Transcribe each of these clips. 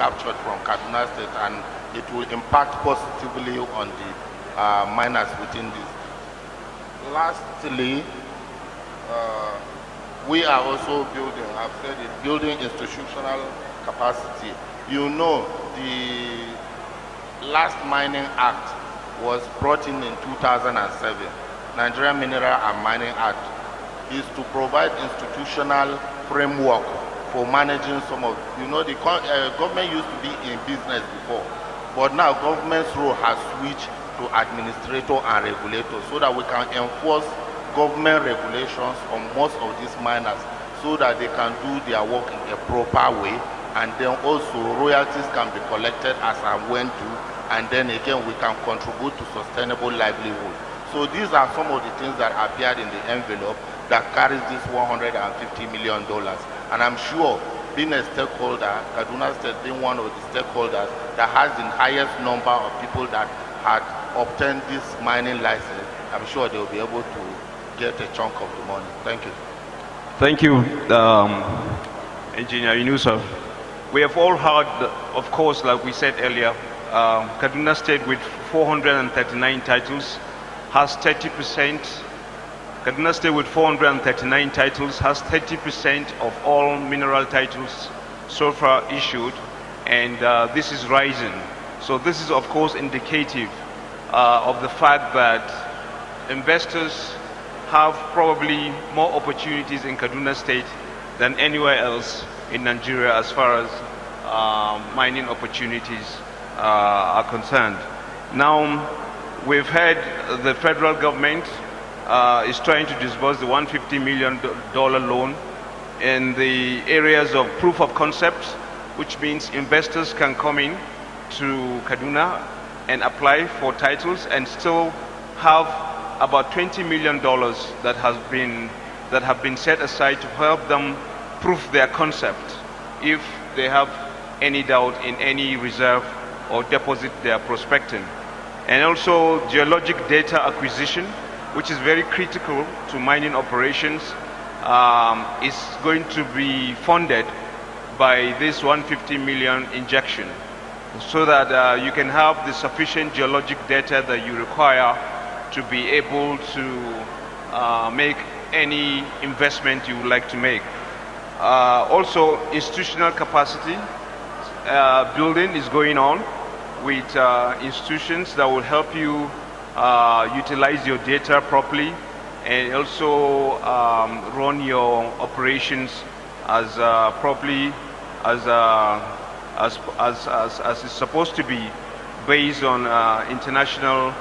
captured from Kaduna State, and it will impact positively on the miners within this. Lastly, we are also building, I've said it, building institutional capacity. You know, the last Mining Act was brought in 2007. Nigerian Mineral and Mining Act is to provide institutional framework for managing some of, you know, the government used to be in business before, but now government's role has switched to administrator and regulator, so that we can enforce government regulations on most of these miners, so that they can do their work in a proper way, and then also royalties can be collected as and when to, and then again we can contribute to sustainable livelihood. So these are some of the things that appeared in the envelope that carries this $150 million. And I'm sure, being a stakeholder, Kaduna State being one of the stakeholders that has the highest number of people that had obtained this mining license, I'm sure they'll be able to get a chunk of the money. Thank you. Thank you, Engineer Yunusa. We have all heard, of course, like we said earlier, Kaduna State with 439 titles has 30%. Kaduna State with 439 titles has 30% of all mineral titles so far issued, and this is rising. So this is, of course, indicative of the fact that investors have probably more opportunities in Kaduna State than anywhere else in Nigeria as far as mining opportunities are concerned. Now, we've heard the federal government is trying to disburse the $150 million loan in the areas of proof of concept, which means investors can come in to Kaduna and apply for titles and still have about $20 million that have been set aside to help them prove their concept if they have any doubt in any reserve or deposit they are prospecting. And also geologic data acquisition, which is very critical to mining operations, is going to be funded by this $150 million injection, so that you can have the sufficient geologic data that you require to be able to make any investment you would like to make. Also, institutional capacity building is going on with institutions that will help you utilize your data properly, and also run your operations as properly as it's supposed to be, based on international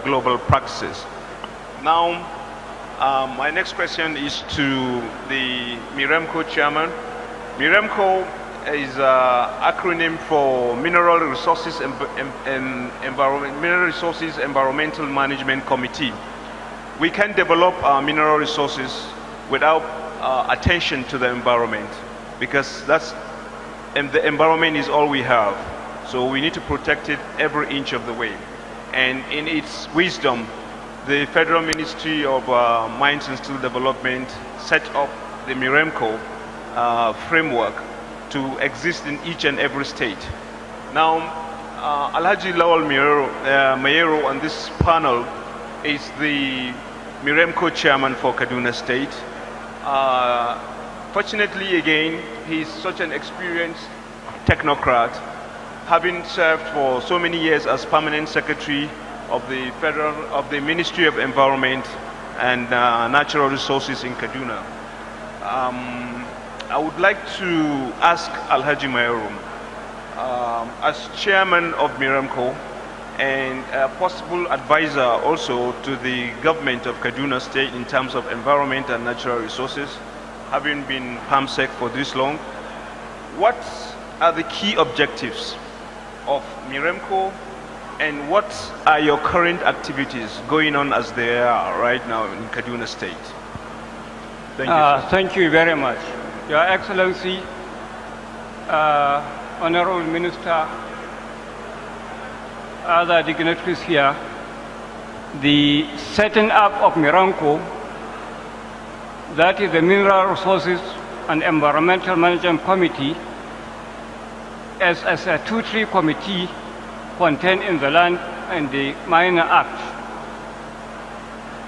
global practices. Now, my next question is to the MIREMCO chairman. MIREMCO is an acronym for Mineral Resources Environmental Management Committee. We can develop our mineral resources without attention to the environment, because the environment is all we have. So we need to protect it every inch of the way. And in its wisdom, the Federal Ministry of Mines and Steel Development set up the MIREMCO framework to exist in each and every state. Now, Alhaji Lawal Mayero on this panel is the MIREMCO chairman for Kaduna State. Fortunately, again, he's such an experienced technocrat, having served for so many years as permanent secretary of the Ministry of Environment and Natural Resources in Kaduna. I would like to ask Alhaji Mayero, as chairman of MIREMCO and a possible advisor also to the government of Kaduna State in terms of environment and natural resources, having been PAMSEC for this long, what are the key objectives of MIREMCO, and what are your current activities going on as they are right now in Kaduna State? Thank you. Thank you very much. Your Excellency, Honorable Minister, other dignitaries here, the setting up of MIREMCO, that is the Mineral Resources and Environmental Management Committee, as a statutory committee contained in the Land and the Mining Act.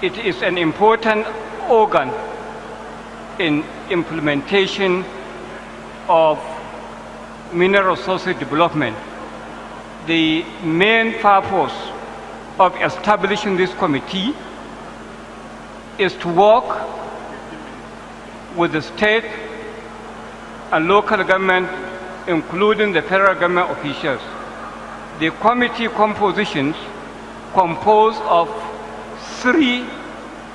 It is an important organ in implementation of mineral resources development. The main purpose of establishing this committee is to work with the state and local government, including the federal government officials. The committee compositions composed of 3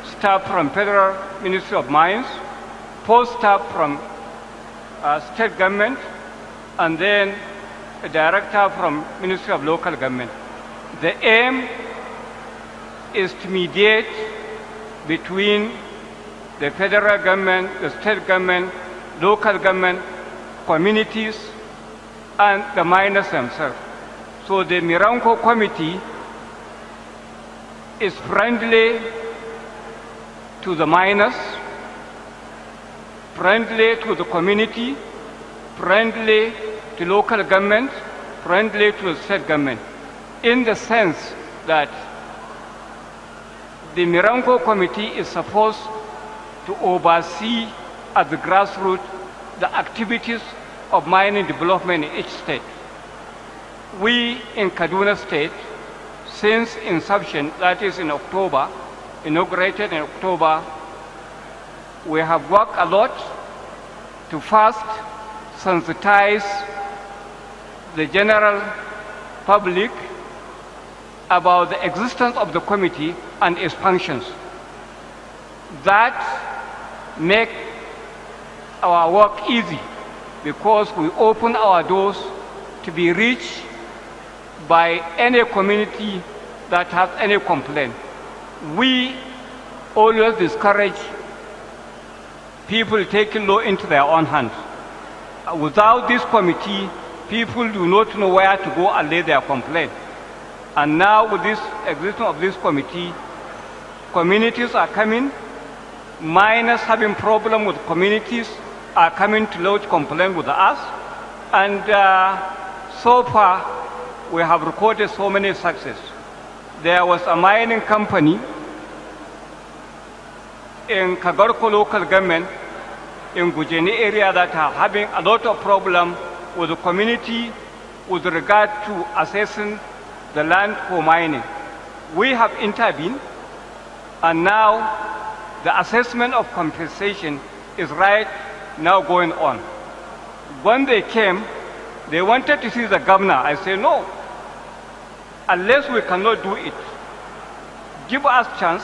staff from Federal Ministry of Mines, 4 staff from state government, and then a director from Ministry of Local Government. The aim is to mediate between the federal government, the state government, local government, communities, and the miners themselves. So the Miranko Committee is friendly to the miners, friendly to the community, friendly to local government, friendly to the state government, in the sense that the Miranko Committee is supposed to oversee at the grassroots the activities of mining development in each state. We in Kaduna State, since inception, that is in October, inaugurated in October, we have worked a lot to first sensitize the general public about the existence of the committee and its functions. That make our work easy because we open our doors to be reached by any community that has any complaint. We always discourage people taking law into their own hands. Without this committee, people do not know where to go and lay their complaint. And now with this existence of this committee, communities are coming, miners having problem with communities are coming to lodge complaint with us, and so far we have recorded so many successes. There was a mining company in Kagorko local government in Gujeni area that are having a lot of problem with the community with regard to assessing the land for mining. We have intervened, and now the assessment of compensation is right now going on. When they came, they wanted to see the governor. I said, no, unless we cannot do it, give us chance.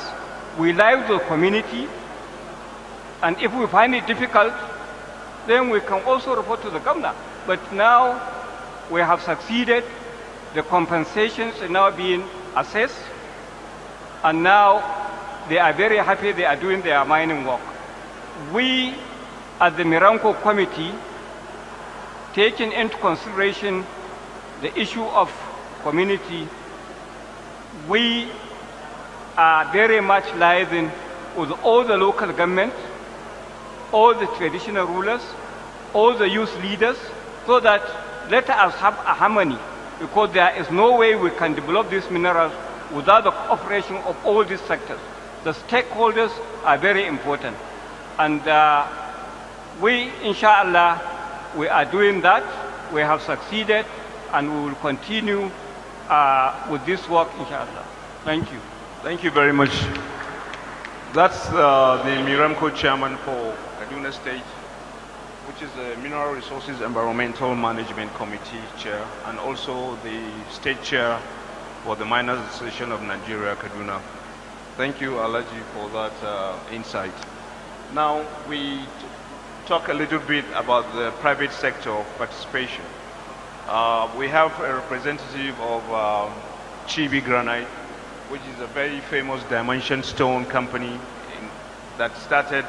We live with the community, and if we find it difficult, then we can also report to the governor. But now we have succeeded. The compensations are now being assessed, and now they are very happy they are doing their mining work. We, at the Miranko Committee, taking into consideration the issue of community, we are very much liaising with all the local governments, all the traditional rulers, all the youth leaders, so that let us have a harmony, because there is no way we can develop these minerals without the cooperation of all these sectors. The stakeholders are very important. And we, inshallah, we are doing that. We have succeeded, and we will continue with this work, inshallah. Thank you. Thank you very much. That's the Miramco chairman for Kaduna State, which is the Mineral Resources Environmental Management Committee chair, and also the state chair for the Miners Association of Nigeria, Kaduna. Thank you, Alaji, for that insight. Now, we talk a little bit about the private sector participation. We have a representative of Chibi Granite, which is a very famous dimension stone company that started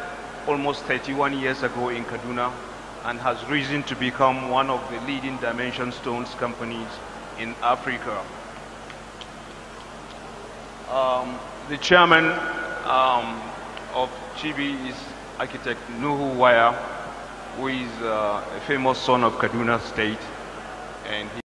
almost 31 years ago in Kaduna and has risen to become one of the leading dimension stones companies in Africa. The chairman of Chibi is architect Nuhu Waya, who is a famous son of Kaduna State, and he